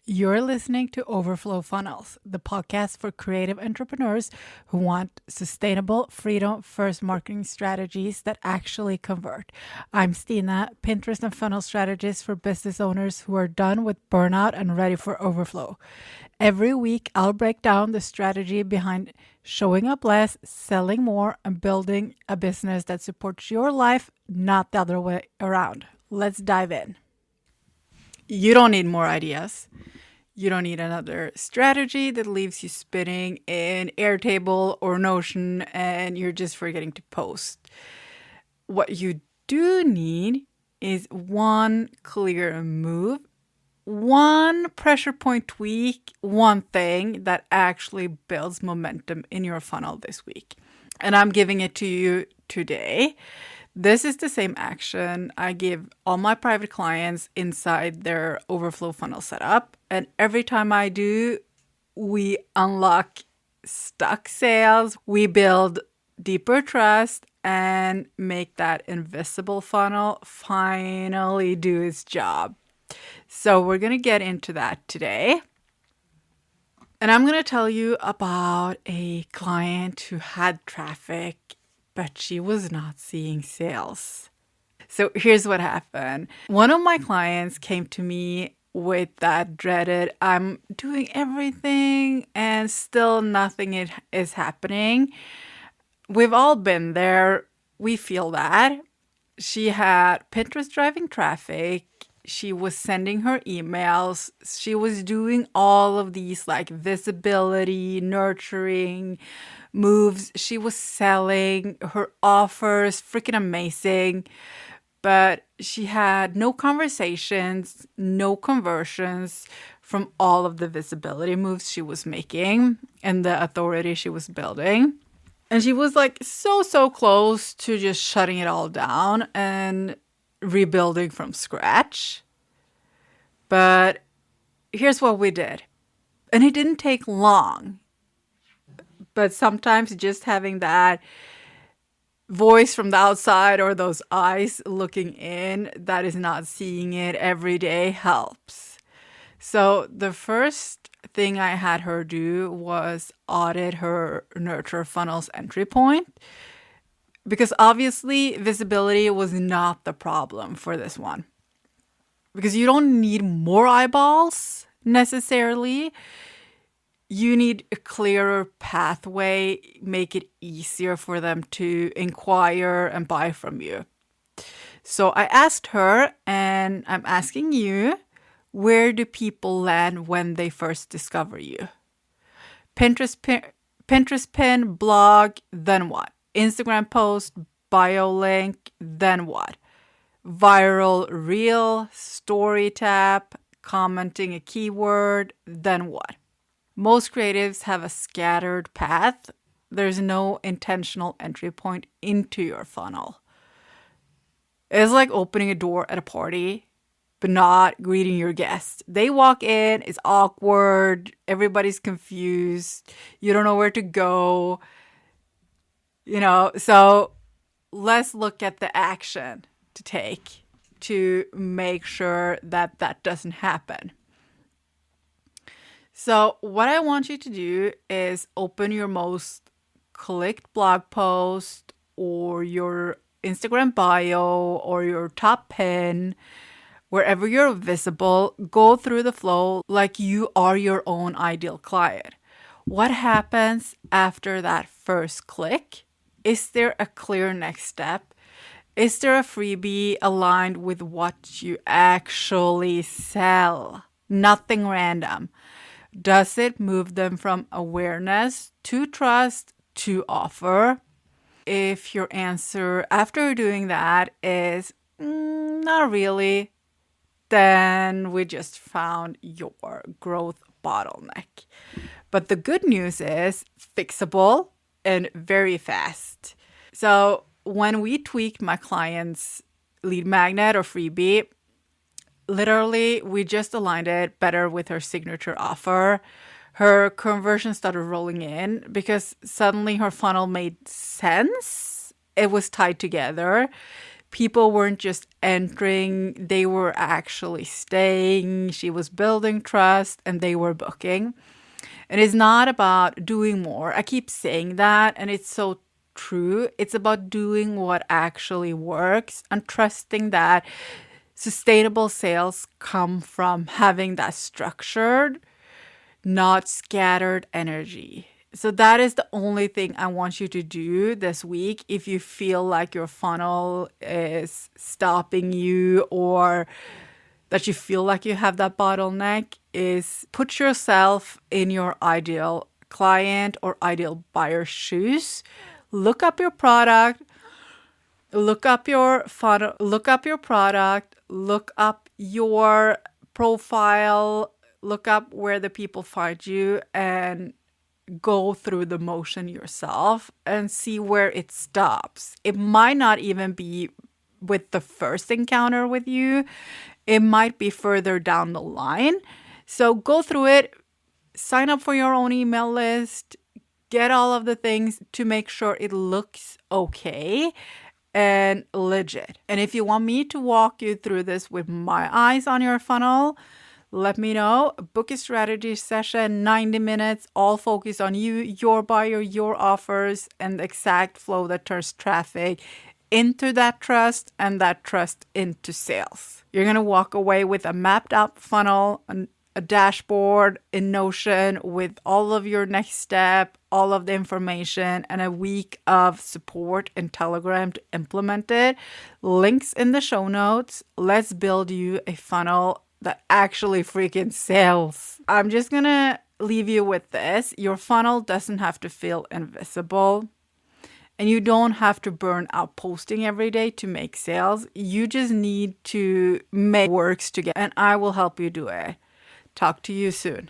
You're listening to Overflow Funnels, the podcast for creative entrepreneurs who want sustainable, freedom first marketing strategies that actually convert. I'm Stina, Pinterest and funnel strategist for business owners who are done with burnout and ready for overflow. Every week, I'll break down the strategy behind showing up less, selling more, and building a business that supports your life, not the other way around. Let's dive in. You don't need more ideas. You don't need another strategy that leaves you spinning in Airtable or Notion and you're just forgetting to post. What you do need is one clear move, one pressure point tweak, one thing that actually builds momentum in your funnel this week. And I'm giving it to you today. This is the same action I give all my private clients inside their overflow funnel setup. And every time I do, we unlock stuck sales, we build deeper trust, and make that invisible funnel finally do its job. So we're going to get into that today. And I'm going to tell you about a client who had traffic, but she was not seeing sales. So here's what happened. One of my clients came to me with that dreaded, I'm doing everything and still nothing is happening. We've all been there. We feel that. She had Pinterest driving traffic. She was sending her emails. She was doing all of these like visibility, nurturing moves. She was selling her offers, freaking amazing. But she had no conversations, no conversions from all of the visibility moves she was making and the authority she was building. And she was like so close to just shutting it all down and rebuilding from scratch. But here's what we did. And it didn't take long. But sometimes just having that voice from the outside or those eyes looking in that is not seeing it every day helps. So the first thing I had her do was audit her nurture funnels entry point, because obviously visibility was not the problem for this one. Because you don't need more eyeballs necessarily. You need a clearer pathway, make it easier for them to inquire and buy from you. So I asked her, and I'm asking you, where do people land when they first discover you? Pinterest pin, blog, then what? Instagram post, bio link, then what? Viral reel, story tap, commenting a keyword, then what? Most creatives have a scattered path. There's no intentional entry point into your funnel. It's like opening a door at a party, but not greeting your guests. They walk in, it's awkward, everybody's confused, you don't know where to go. So let's look at the action to take to make sure that that doesn't happen. So what I want you to do is open your most clicked blog post or your Instagram bio or your top pin, wherever you're visible, go through the flow like you are your own ideal client. What happens after that first click? Is there a clear next step? Is there a freebie aligned with what you actually sell? Nothing random. Does it move them from awareness to trust to offer? If your answer after doing that is not really, then we just found your growth bottleneck. But the good news is fixable and very fast. So when we tweaked my client's lead magnet or freebie, literally, we just aligned it better with her signature offer. Her conversion started rolling in because suddenly her funnel made sense. It was tied together. People weren't just entering, they were actually staying. She was building trust and they were booking. It is not about doing more. I keep saying that, and it's so true. It's about doing what actually works and trusting that sustainable sales come from having that structured, not scattered energy. So that is the only thing I want you to do this week. If you feel like your funnel is stopping you, or that you feel like you have that bottleneck, is put yourself in your ideal client or ideal buyer's shoes. Look up your product, look up your funnel, look up your product, look up your profile, look up where the people find you, and go through the motion yourself and see where it stops. It might not even be with the first encounter with you. It might be further down the line. So go through it, sign up for your own email list, get all of the things to make sure it looks okay and legit. And if you want me to walk you through this with my eyes on your funnel, let me know. Book a strategy session, 90 minutes, all focused on you, your buyer, your offers, and the exact flow that turns traffic into that trust and that trust into sales. You're going to walk away with a mapped out funnel, a dashboard in Notion with all of your next step, all of the information, and a week of support in Telegram to implement it. Links in the show notes. Let's build you a funnel that actually freaking sells. I'm just going to leave you with this. Your funnel doesn't have to feel invisible. And you don't have to burn out posting every day to make sales. You just need to make works together. And I will help you do it. Talk to you soon.